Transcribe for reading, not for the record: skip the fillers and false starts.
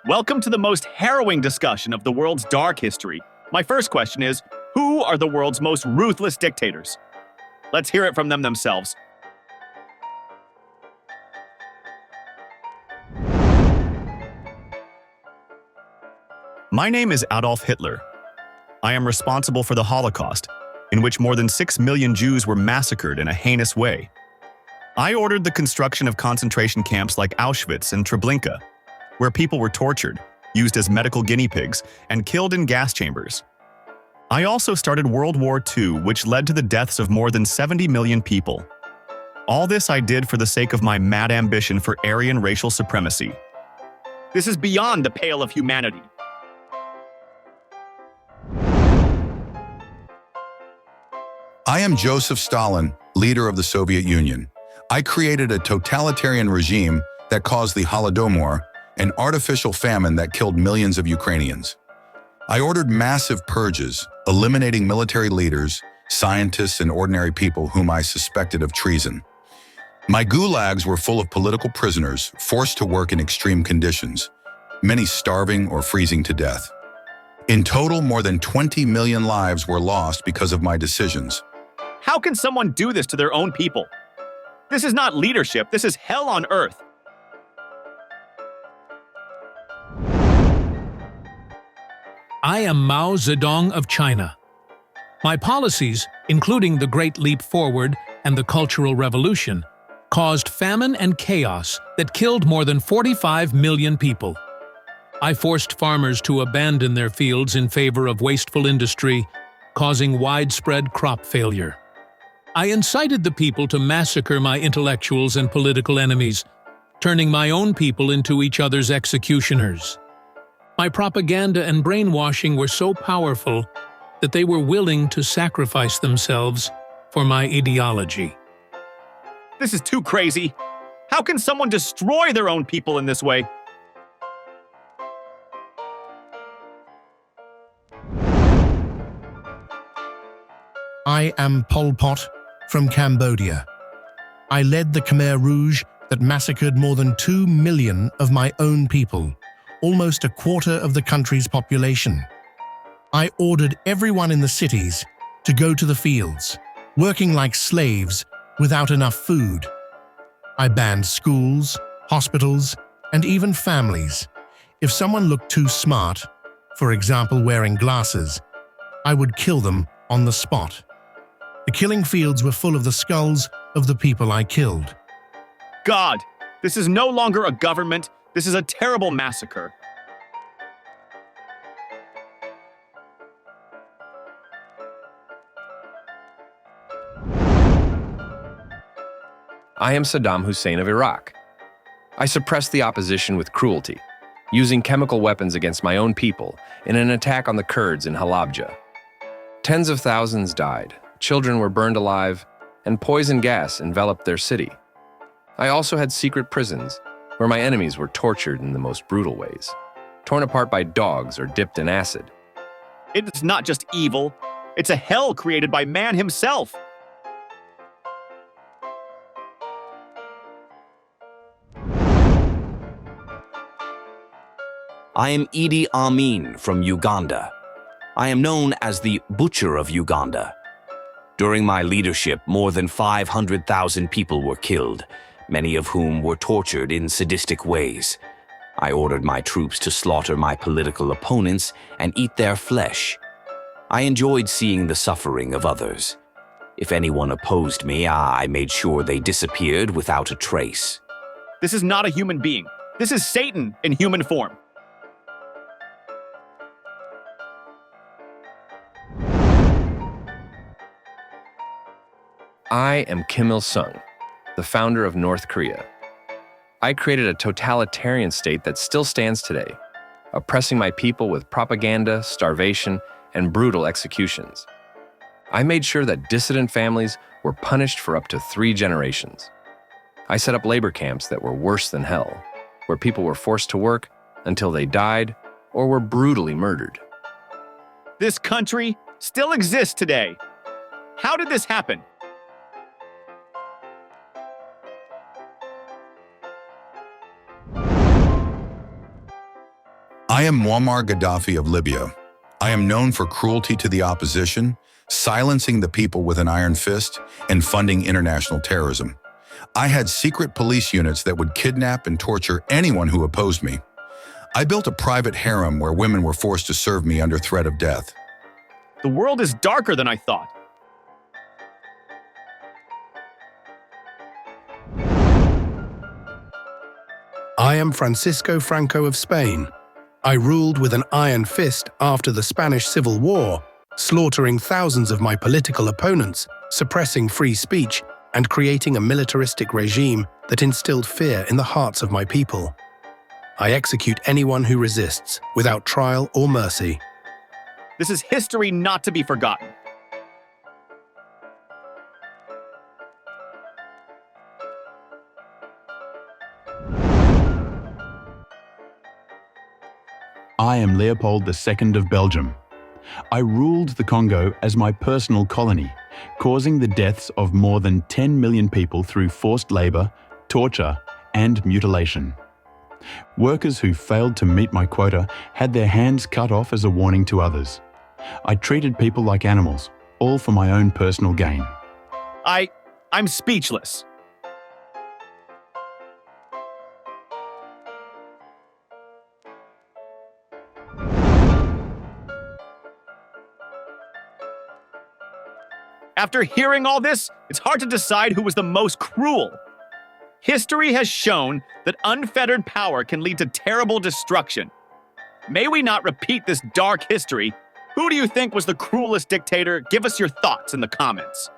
Welcome to the most harrowing discussion of the world's dark history. My first question is, who are the world's most ruthless dictators? Let's hear it from them themselves. My name is Adolf Hitler. I am responsible for the Holocaust, in which more than 6 million Jews were massacred in a heinous way. I ordered the construction of concentration camps like Auschwitz and Treblinka, where people were tortured, used as medical guinea pigs, and killed in gas chambers. I also started World War II, which led to the deaths of more than 70 million people. All this I did for the sake of my mad ambition for Aryan racial supremacy. This is beyond the pale of humanity. I am Joseph Stalin, leader of the Soviet Union. I created a totalitarian regime that caused the Holodomor, an artificial famine that killed millions of Ukrainians. I ordered massive purges, eliminating military leaders, scientists, and ordinary people whom I suspected of treason. My gulags were full of political prisoners forced to work in extreme conditions, many starving or freezing to death. In total, more than 20 million lives were lost because of my decisions. How can someone do this to their own people? This is not leadership, this is hell on earth. I am Mao Zedong of China. My policies, including the Great Leap Forward and the Cultural Revolution, caused famine and chaos that killed more than 45 million people. I forced farmers to abandon their fields in favor of wasteful industry, causing widespread crop failure. I incited the people to massacre my intellectuals and political enemies, turning my own people into each other's executioners. My propaganda and brainwashing were so powerful that they were willing to sacrifice themselves for my ideology. This is too crazy. How can someone destroy their own people in this way? I am Pol Pot from Cambodia. I led the Khmer Rouge that massacred more than 2 million of my own people, almost a quarter of the country's population. I ordered everyone in the cities to go to the fields, working like slaves without enough food. I banned schools, hospitals, and even families. If someone looked too smart, for example wearing glasses, I would kill them on the spot. The killing fields were full of the skulls of the people I killed. God, this is no longer a government. This is a terrible massacre. I am Saddam Hussein of Iraq. I suppressed the opposition with cruelty, using chemical weapons against my own people in an attack on the Kurds in Halabja. Tens of thousands died, children were burned alive, and poison gas enveloped their city. I also had secret prisons where my enemies were tortured in the most brutal ways, torn apart by dogs or dipped in acid. It's not just evil, it's a hell created by man himself. I am Idi Amin from Uganda. I am known as the Butcher of Uganda. During my leadership, more than 500,000 people were killed, many of whom were tortured in sadistic ways. I ordered my troops to slaughter my political opponents and eat their flesh. I enjoyed seeing the suffering of others. If anyone opposed me, I made sure they disappeared without a trace. This is not a human being. This is Satan in human form. I am Kim Il-sung, the founder of North Korea. I created a totalitarian state that still stands today, oppressing my people with propaganda, starvation, and brutal executions. I made sure that dissident families were punished for up to 3 generations. I set up labor camps that were worse than hell, where people were forced to work until they died or were brutally murdered. This country still exists today. How did this happen? am Muammar Gaddafi of Libya. I am known for cruelty to the opposition, silencing the people with an iron fist, and funding international terrorism. I had secret police units that would kidnap and torture anyone who opposed me. I built a private harem where women were forced to serve me under threat of death. The world is darker than I thought. I am Francisco Franco of Spain. I ruled with an iron fist after the Spanish Civil War, slaughtering thousands of my political opponents, suppressing free speech, and creating a militaristic regime that instilled fear in the hearts of my people. I execute anyone who resists, without trial or mercy. This is history not to be forgotten. I am Leopold II of Belgium. I ruled the Congo as my personal colony, causing the deaths of more than 10 million people through forced labor, torture, and mutilation. Workers who failed to meet my quota had their hands cut off as a warning to others. I treated people like animals, all for my own personal gain. I'm speechless. After hearing all this, it's hard to decide who was the most cruel. History has shown that unfettered power can lead to terrible destruction. May we not repeat this dark history. Who do you think was the cruelest dictator? Give us your thoughts in the comments.